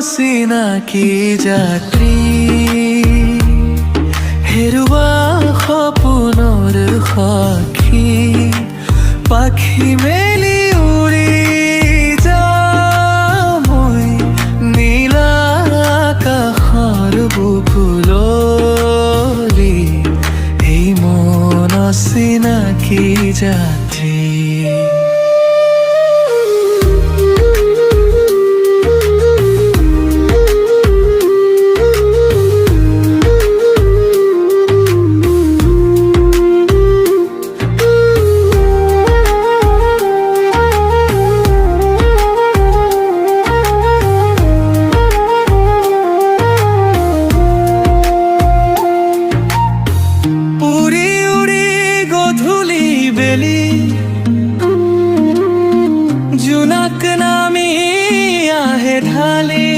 চিনাকি যাত্ৰী হেৰুৱা সপোনৰ সখী পাখি মেলি উৰি যাওঁ মই নীলা আকাশৰ বুকুললি এই মন চিনাকি যাত্ৰী। জোনাক নামি আহে ঢালি